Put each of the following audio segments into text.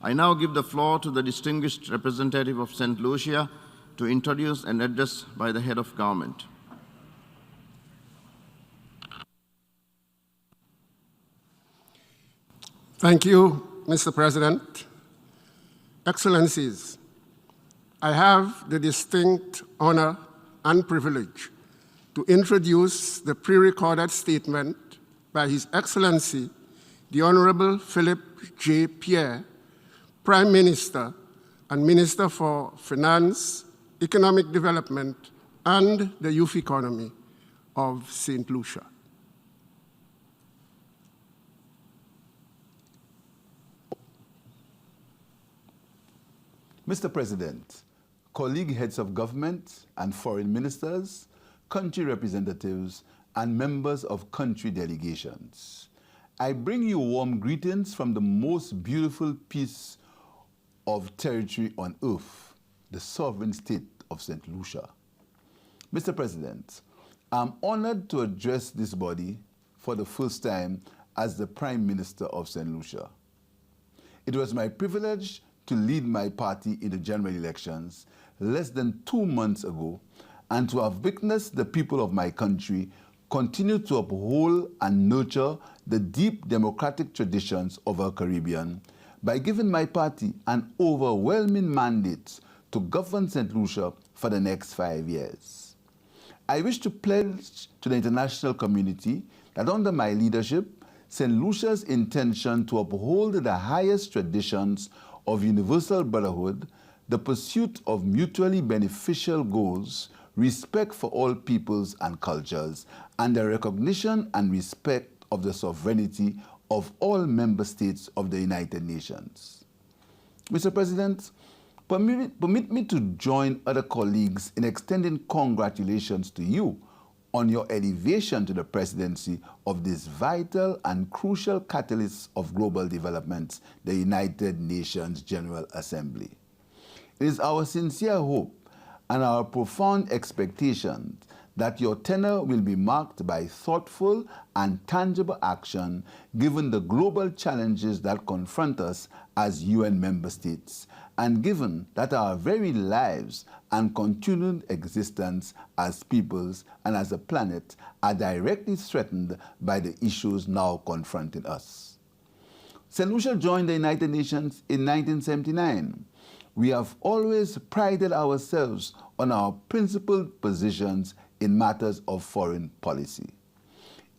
I now give the floor to the distinguished representative of St. Lucia to introduce an address by the head of government. Thank you, Mr. President. Excellencies, I have the distinct honor and privilege to introduce the pre-recorded statement by His Excellency, the Honorable Philip J. Pierre, Prime Minister and Minister for Finance, Economic Development, and the Youth Economy of St. Lucia. Mr. President, colleague heads of government and foreign ministers, country representatives, and members of country delegations, I bring you warm greetings from the most beautiful piece of territory on earth, the sovereign state of St. Lucia. Mr. President, I'm honored to address this body for the first time as the Prime Minister of St. Lucia. It was my privilege to lead my party in the general elections less than 2 months ago, and to have witnessed the people of my country continue to uphold and nurture the deep democratic traditions of our Caribbean by giving my party an overwhelming mandate to govern St. Lucia for the next 5 years. I wish to pledge to the international community that under my leadership, St. Lucia's intention to uphold the highest traditions of universal brotherhood, the pursuit of mutually beneficial goals, respect for all peoples and cultures, and the recognition and respect of the sovereignty of all member states of the United Nations. Mr. President, permit me to join other colleagues in extending congratulations to you on your elevation to the presidency of this vital and crucial catalyst of global development, the United Nations General Assembly. It is our sincere hope and our profound expectation that your tenure will be marked by thoughtful and tangible action given the global challenges that confront us as UN member states, and given that our very lives and continued existence as peoples and as a planet are directly threatened by the issues now confronting us. St. Lucia joined the United Nations in 1979. We have always prided ourselves on our principled positions in matters of foreign policy.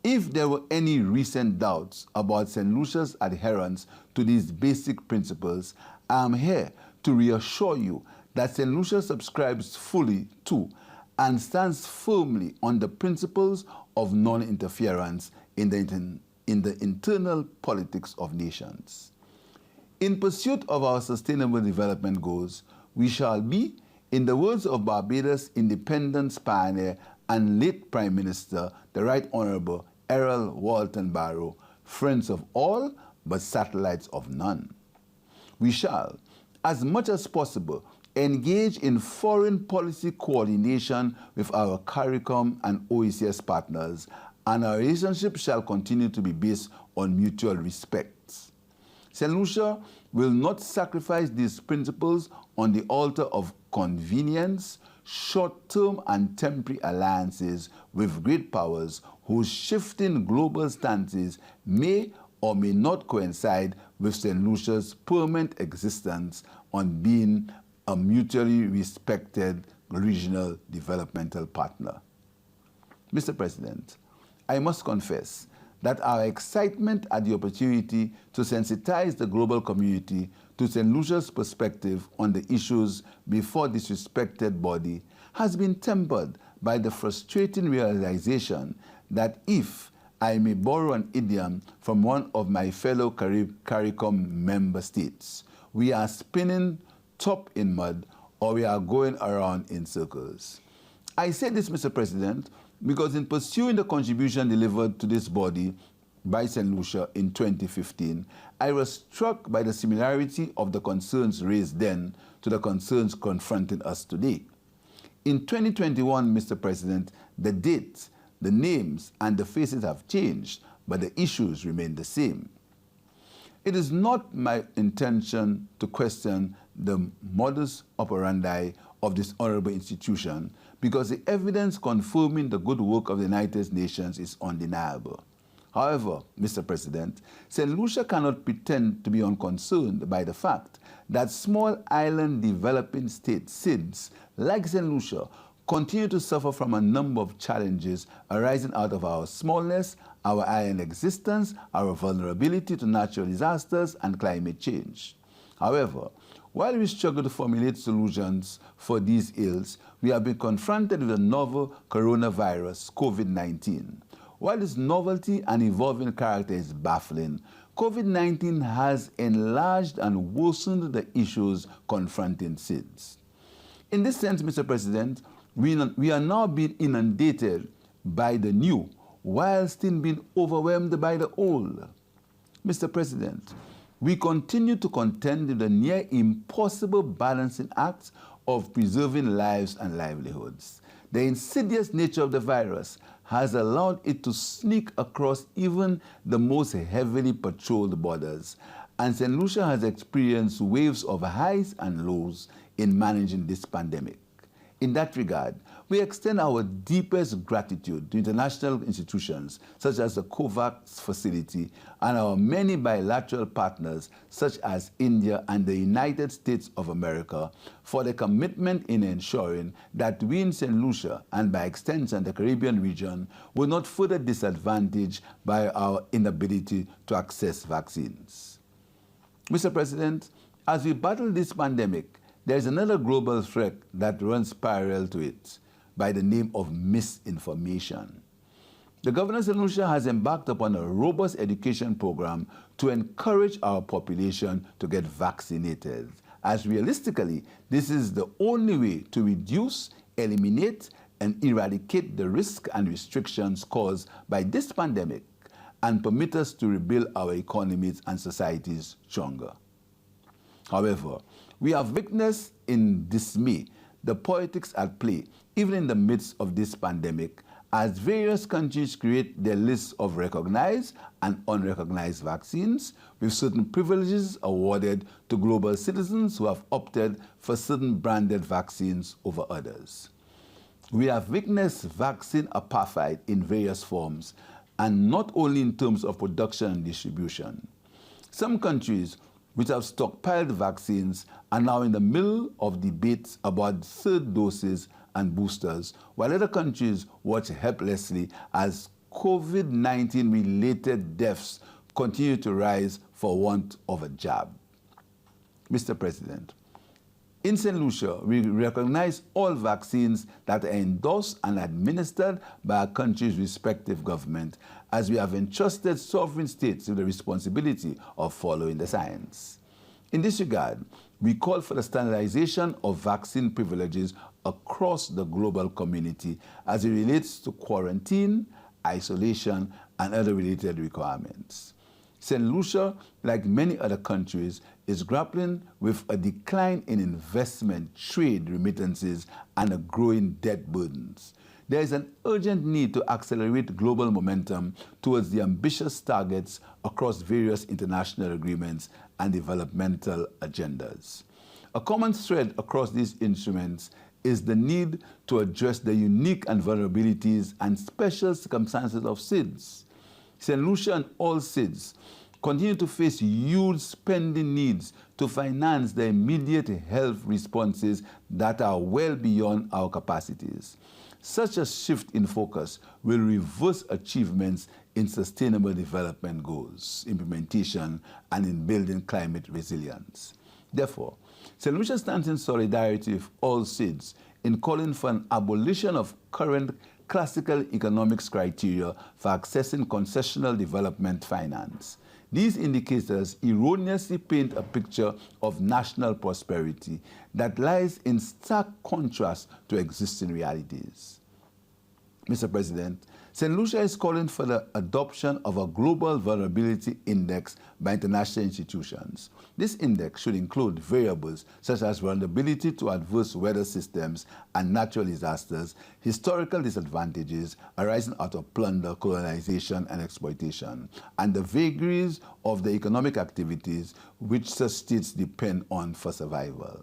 If there were any recent doubts about St. Lucia's adherence to these basic principles, I am here to reassure you that St. Lucia subscribes fully to and stands firmly on the principles of non-interference in the internal politics of nations. In pursuit of our sustainable development goals, we shall be, in the words of Barbados independence pioneer and late Prime Minister, the Right Honorable Errol Walton Barrow, friends of all but satellites of none. We shall, as much as possible, engage in foreign policy coordination with our CARICOM and OECS partners, and our relationship shall continue to be based on mutual respect. St. Lucia will not sacrifice these principles on the altar of convenience, short-term and temporary alliances with great powers whose shifting global stances may or may not coincide with St. Lucia's permanent existence on being a mutually respected regional developmental partner. Mr. President, I must confess that our excitement at the opportunity to sensitize the global community to St. Lucia's perspective on the issues before this respected body has been tempered by the frustrating realization that if I may borrow an idiom from one of my fellow CARICOM member states, we are spinning top in mud or we are going around in circles. I say this, Mr. President, because in pursuing the contribution delivered to this body by St. Lucia in 2015, I was struck by the similarity of the concerns raised then to the concerns confronting us today. In 2021, Mr. President, the dates, the names, and the faces have changed, but the issues remain the same. It is not my intention to question the modus operandi of this honorable institution because the evidence confirming the good work of the United Nations is undeniable. However, Mr. President, St. Lucia cannot pretend to be unconcerned by the fact that small island developing states, SIDS, like St. Lucia, continue to suffer from a number of challenges arising out of our smallness, our island existence, our vulnerability to natural disasters, and climate change. However, while we struggle to formulate solutions for these ills, we have been confronted with a novel coronavirus, COVID-19. While its novelty and evolving character is baffling, COVID-19 has enlarged and worsened the issues confronting SIDS. In this sense, Mr. President, we are now being inundated by the new, while still being overwhelmed by the old. Mr. President, we continue to contend with the near impossible balancing act of preserving lives and livelihoods. The insidious nature of the virus has allowed it to sneak across even the most heavily patrolled borders, and St. Lucia has experienced waves of highs and lows in managing this pandemic. In that regard, we extend our deepest gratitude to international institutions such as the COVAX facility and our many bilateral partners such as India and the United States of America for their commitment in ensuring that we in St. Lucia and by extension the Caribbean region were not further disadvantaged by our inability to access vaccines. Mr. President, as we battle this pandemic, there is another global threat that runs parallel to it by the name of misinformation. The governor of St. Lucia has embarked upon a robust education program to encourage our population to get vaccinated, as realistically, this is the only way to reduce, eliminate, and eradicate the risk and restrictions caused by this pandemic and permit us to rebuild our economies and societies stronger. However, we have witnessed in dismay the politics at play, even in the midst of this pandemic, as various countries create their lists of recognized and unrecognized vaccines, with certain privileges awarded to global citizens who have opted for certain branded vaccines over others. We have witnessed vaccine apartheid in various forms, and not only in terms of production and distribution. Some countries which have stockpiled vaccines are now in the middle of debates about third doses and boosters, while other countries watch helplessly as COVID-19 related deaths continue to rise for want of a jab. Mr. President, in St. Lucia, we recognize all vaccines that are endorsed and administered by our country's respective government, as we have entrusted sovereign states with the responsibility of following the science. In this regard, we call for the standardization of vaccine privileges across the global community as it relates to quarantine, isolation, and other related requirements. St. Lucia, like many other countries, is grappling with a decline in investment, trade, remittances, and a growing debt burdens. There is an urgent need to accelerate global momentum towards the ambitious targets across various international agreements and developmental agendas. A common thread across these instruments is the need to address the unique and vulnerabilities and special circumstances of SIDS. St. Lucia and all SIDS continue to face huge spending needs to finance the immediate health responses that are well beyond our capacities. Such a shift in focus will reverse achievements in sustainable development goals, implementation, and in building climate resilience. Therefore, St. Lucia stands in solidarity with all SIDS in calling for an abolition of current classical economics criteria for accessing concessional development finance. These indicators erroneously paint a picture of national prosperity that lies in stark contrast to existing realities. Mr. President, St. Lucia is calling for the adoption of a global vulnerability index by international institutions. This index should include variables such as vulnerability to adverse weather systems and natural disasters, historical disadvantages arising out of plunder, colonization, and exploitation, and the vagaries of the economic activities which such states depend on for survival.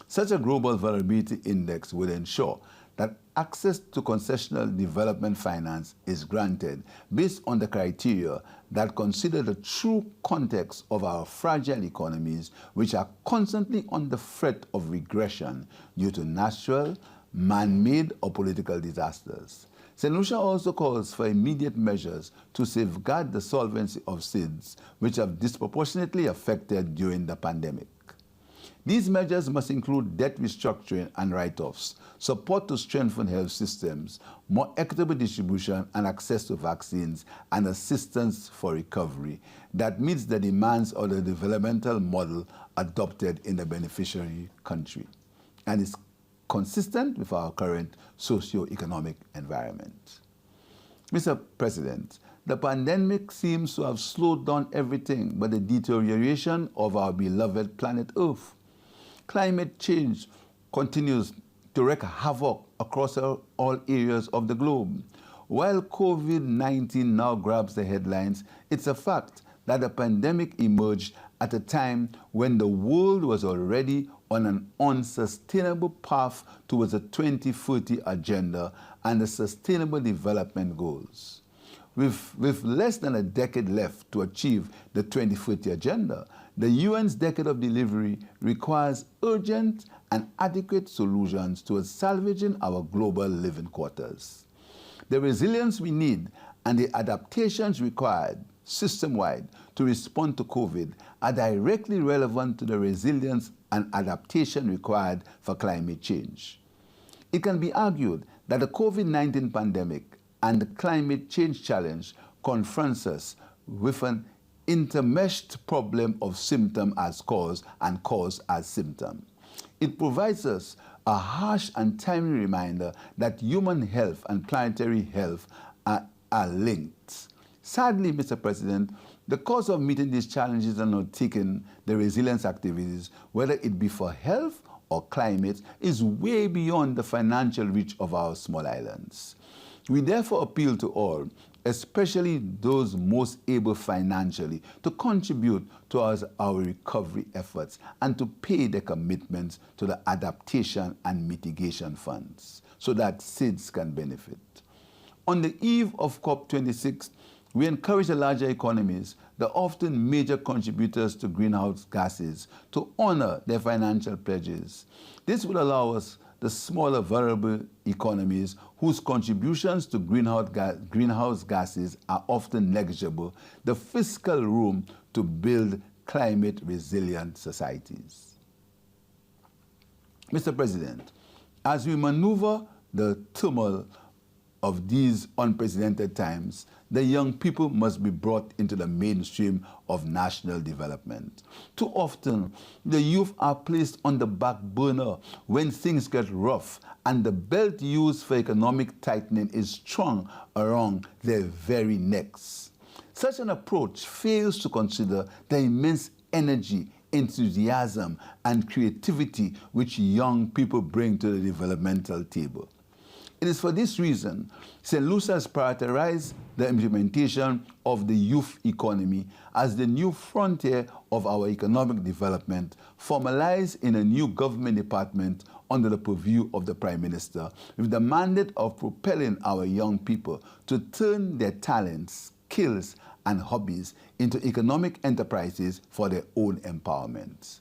Such a global vulnerability index would ensure that access to concessional development finance is granted based on the criteria that consider the true context of our fragile economies, which are constantly on the threat of regression due to natural, man-made, or political disasters. St. Lucia also calls for immediate measures to safeguard the solvency of SIDS, which have disproportionately affected during the pandemic. These measures must include debt restructuring and write-offs, support to strengthen health systems, more equitable distribution and access to vaccines, and assistance for recovery that meets the demands of the developmental model adopted in the beneficiary country and is consistent with our current socio-economic environment. Mr. President, the pandemic seems to have slowed down everything but the deterioration of our beloved planet Earth. Climate change continues to wreak havoc across all areas of the globe. While COVID-19 now grabs the headlines, it's a fact that the pandemic emerged at a time when the world was already on an unsustainable path towards a 2030 agenda and the Sustainable Development Goals. With less than a decade left to achieve the 2030 agenda, the UN's Decade of Delivery requires urgent and adequate solutions towards salvaging our global living quarters. The resilience we need and the adaptations required system-wide to respond to COVID are directly relevant to the resilience and adaptation required for climate change. It can be argued that the COVID-19 pandemic and the climate change challenge confronts us with an intermeshed problem of symptom as cause and cause as symptom. It provides us a harsh and timely reminder that human health and planetary health are linked. Sadly, Mr. President, the cost of meeting these challenges and undertaking the resilience activities, whether it be for health or climate, is way beyond the financial reach of our small islands. We therefore appeal to all, especially those most able financially, to contribute towards our recovery efforts and to pay their commitments to the adaptation and mitigation funds so that SIDS can benefit. On the eve of COP26, we encourage the larger economies, the often major contributors to greenhouse gases, to honor their financial pledges. This will allow us, the smaller vulnerable economies whose contributions to greenhouse gases are often negligible, the fiscal room to build climate-resilient societies. Mr. President, as we maneuver the turmoil of these unprecedented times, the young people must be brought into the mainstream of national development. Too often, the youth are placed on the back burner when things get rough and the belt used for economic tightening is strung around their very necks. Such an approach fails to consider the immense energy, enthusiasm, and creativity which young people bring to the developmental table. It is for this reason St. Lucia has prioritized the implementation of the youth economy as the new frontier of our economic development, formalized in a new government department under the purview of the Prime Minister, with the mandate of propelling our young people to turn their talents, skills, and hobbies into economic enterprises for their own empowerment.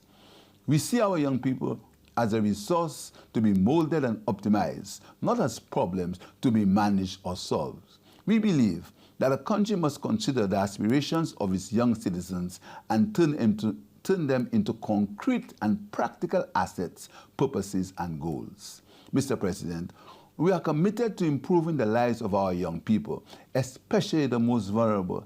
We see our young people as a resource to be molded and optimized, not as problems to be managed or solved. We believe that a country must consider the aspirations of its young citizens and turn them into concrete and practical assets, purposes, and goals. Mr. President, we are committed to improving the lives of our young people, especially the most vulnerable,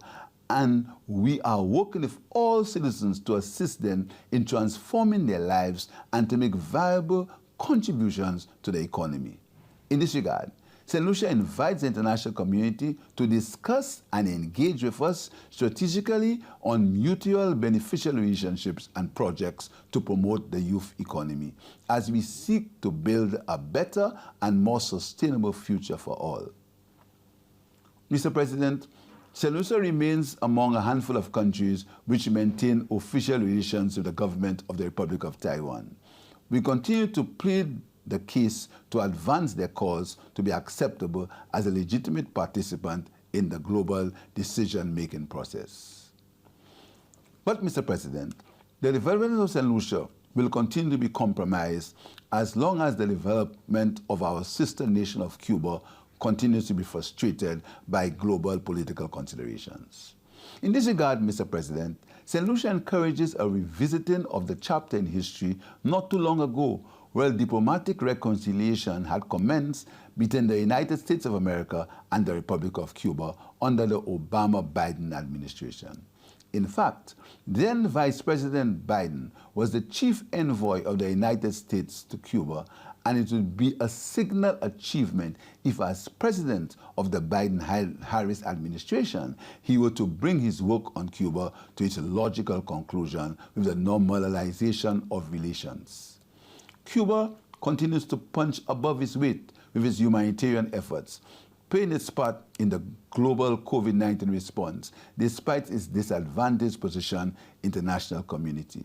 and we are working with all citizens to assist them in transforming their lives and to make viable contributions to the economy. In this regard, St. Lucia invites the international community to discuss and engage with us strategically on mutual beneficial relationships and projects to promote the youth economy as we seek to build a better and more sustainable future for all. Mr. President, St. Lucia remains among a handful of countries which maintain official relations with the government of the Republic of Taiwan. We continue to plead the case to advance their cause to be acceptable as a legitimate participant in the global decision-making process. But, Mr. President, the development of St. Lucia will continue to be compromised as long as the development of our sister nation of Cuba continues to be frustrated by global political considerations. In this regard, Mr. President, St. Lucia encourages a revisiting of the chapter in history not too long ago where diplomatic reconciliation had commenced between the United States of America and the Republic of Cuba under the Obama-Biden administration. In fact, then Vice President Biden was the chief envoy of the United States to Cuba, and it would be a signal achievement if, as president of the Biden-Harris administration, he were to bring his work on Cuba to its logical conclusion with the normalization of relations. Cuba continues to punch above its weight with its humanitarian efforts, playing its part in the global COVID-19 response despite its disadvantaged position in the international community.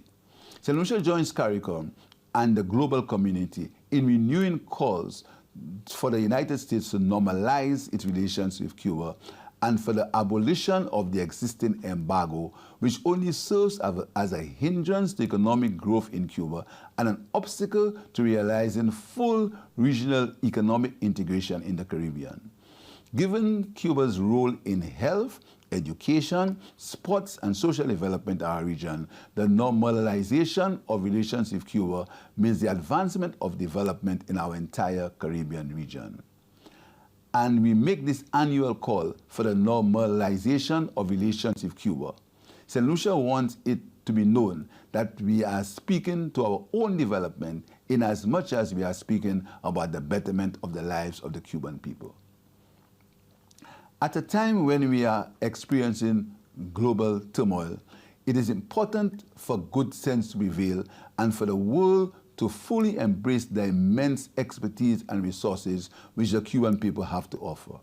St. Lucia joins CARICOM and the global community in renewing calls for the United States to normalize its relations with Cuba and for the abolition of the existing embargo, which only serves as a hindrance to economic growth in Cuba and an obstacle to realizing full regional economic integration in the Caribbean. Given Cuba's role in health, education, sports, and social development in our region, the normalization of relations with Cuba means the advancement of development in our entire Caribbean region. And we make this annual call for the normalization of relations with Cuba. St. Lucia wants it to be known that we are speaking to our own development in as much as we are speaking about the betterment of the lives of the Cuban people. At a time when we are experiencing global turmoil, it is important for good sense to prevail and for the world to fully embrace the immense expertise and resources which the Cuban people have to offer.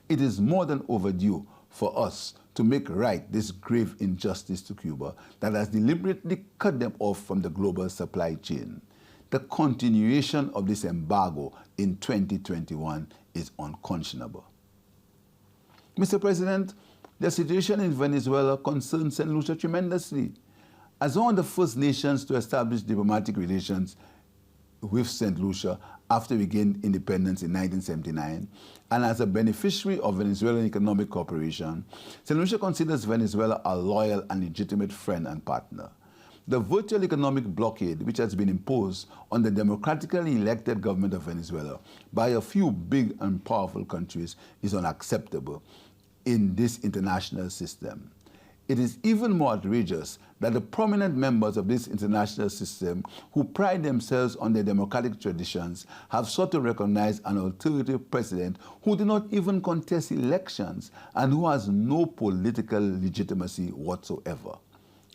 It is more than overdue for us to make right this grave injustice to Cuba that has deliberately cut them off from the global supply chain. The continuation of this embargo in 2021 is unconscionable. Mr. President, the situation in Venezuela concerns St. Lucia tremendously. As one of the first nations to establish diplomatic relations with St. Lucia after we gained independence in 1979, and as a beneficiary of Venezuelan economic cooperation, St. Lucia considers Venezuela a loyal and legitimate friend and partner. The virtual economic blockade which has been imposed on the democratically elected government of Venezuela by a few big and powerful countries is unacceptable in this international system. It is even more outrageous that the prominent members of this international system who pride themselves on their democratic traditions have sought to recognize an alternative president who did not even contest elections and who has no political legitimacy whatsoever.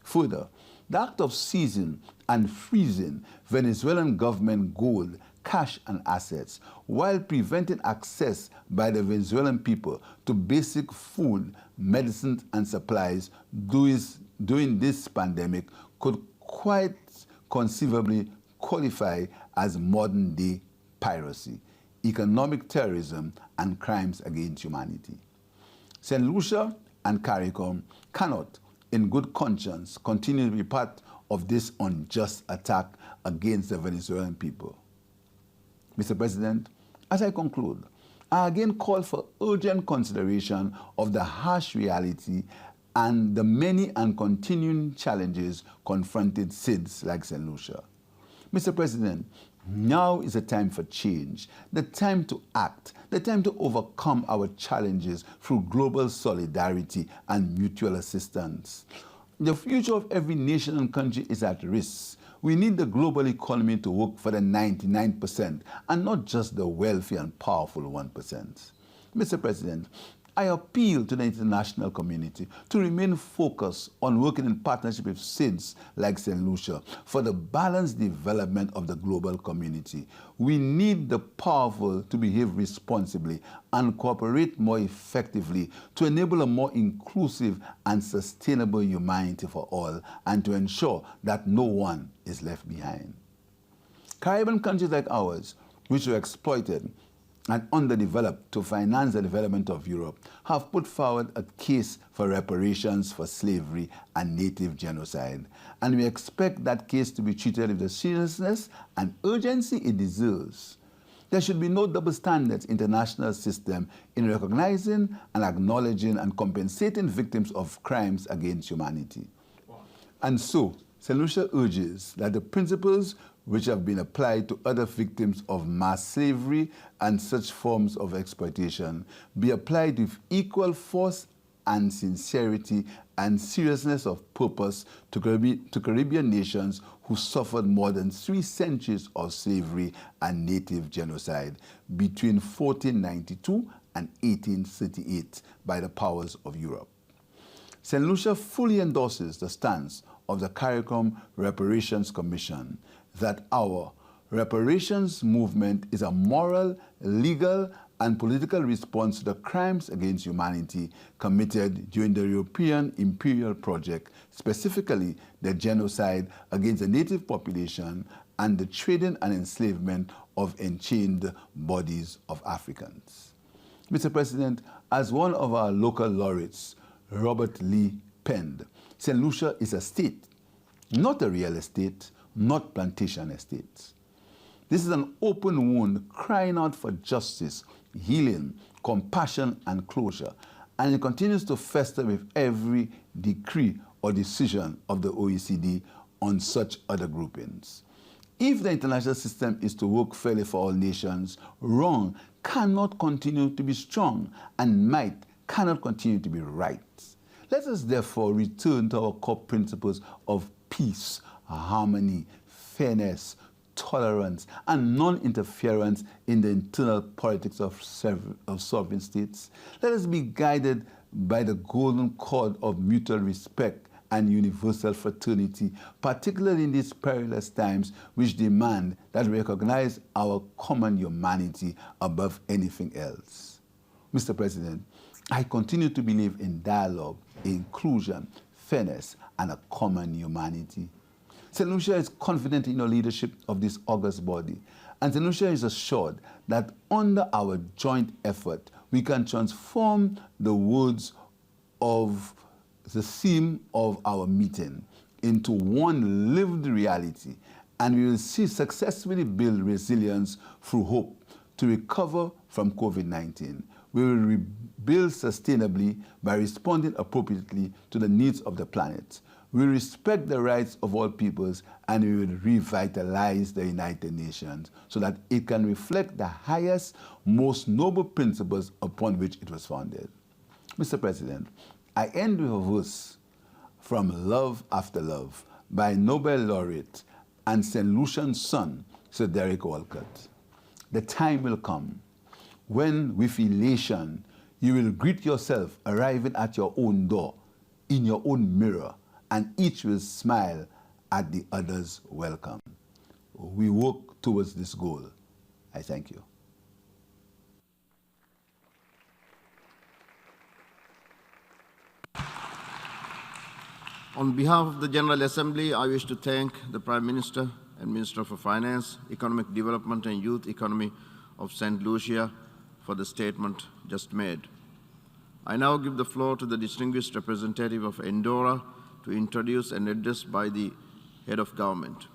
Further, the act of seizing and freezing Venezuelan government gold, cash, and assets while preventing access by the Venezuelan people to basic food, medicine, and supplies during this pandemic could quite conceivably qualify as modern-day piracy, economic terrorism, and crimes against humanity. St. Lucia and CARICOM cannot, in good conscience, continue to be part of this unjust attack against the Venezuelan people. Mr. President, as I conclude, I again call for urgent consideration of the harsh reality and the many and continuing challenges confronting SIDS like St. Lucia. Mr. President, now is the time for change, the time to act, the time to overcome our challenges through global solidarity and mutual assistance. The future of every nation and country is at risk. We need the global economy to work for the 99% and not just the wealthy and powerful 1%. Mr. President, I appeal to the international community to remain focused on working in partnership with SIDS like St. Lucia for the balanced development of the global community. We need the powerful to behave responsibly and cooperate more effectively to enable a more inclusive and sustainable humanity for all and to ensure that no one is left behind. Caribbean countries like ours, which were exploited and underdeveloped to finance the development of Europe, have put forward a case for reparations for slavery and native genocide. And we expect that case to be treated with the seriousness and urgency it deserves. There should be no double standards international system in recognizing and acknowledging and compensating victims of crimes against humanity. And so, St. Lucia urges that the principles which have been applied to other victims of mass slavery and such forms of exploitation be applied with equal force and sincerity and seriousness of purpose to Caribbean nations who suffered more than 3 centuries of slavery and native genocide between 1492 and 1838 by the powers of Europe. St. Lucia fully endorses the stance of the CARICOM Reparations Commission that our reparations movement is a moral, legal, and political response to the crimes against humanity committed during the European imperial project, specifically the genocide against the native population and the trading and enslavement of enchained bodies of Africans. Mr. President, as one of our local laureates, Robert Lee, penned, St. Lucia is a state, not a real estate, not plantation estates. This is an open wound crying out for justice, healing, compassion, and closure, and it continues to fester with every decree or decision of the OECD on such other groupings. If the international system is to work fairly for all nations, wrong cannot continue to be strong, and might cannot continue to be right. Let us therefore return to our core principles of peace, harmony, fairness, tolerance, and non-interference in the internal politics of sovereign states. Let us be guided by the golden cord of mutual respect and universal fraternity, particularly in these perilous times which demand that we recognize our common humanity above anything else. Mr. President, I continue to believe in dialogue, inclusion, fairness, and a common humanity. St. Lucia is confident in your leadership of this august body, and St. Lucia is assured that under our joint effort, we can transform the words of the theme of our meeting into one lived reality, and we will successfully build resilience through hope to recover from COVID-19. We will rebuild sustainably by responding appropriately to the needs of the planet. We respect the rights of all peoples, and we will revitalize the United Nations so that it can reflect the highest, most noble principles upon which it was founded. Mr. President, I end with a verse from Love After Love by Nobel laureate and St. Lucian son, Sir Derek Walcott. The time will come when, with elation, you will greet yourself arriving at your own door, in your own mirror, and each will smile at the other's welcome. We work towards this goal. I thank you. On behalf of the General Assembly, I wish to thank the Prime Minister and Minister for Finance, Economic Development and Youth Economy of St. Lucia for the statement just made. I now give the floor to the distinguished representative of Andorra to introduce an address by the head of government.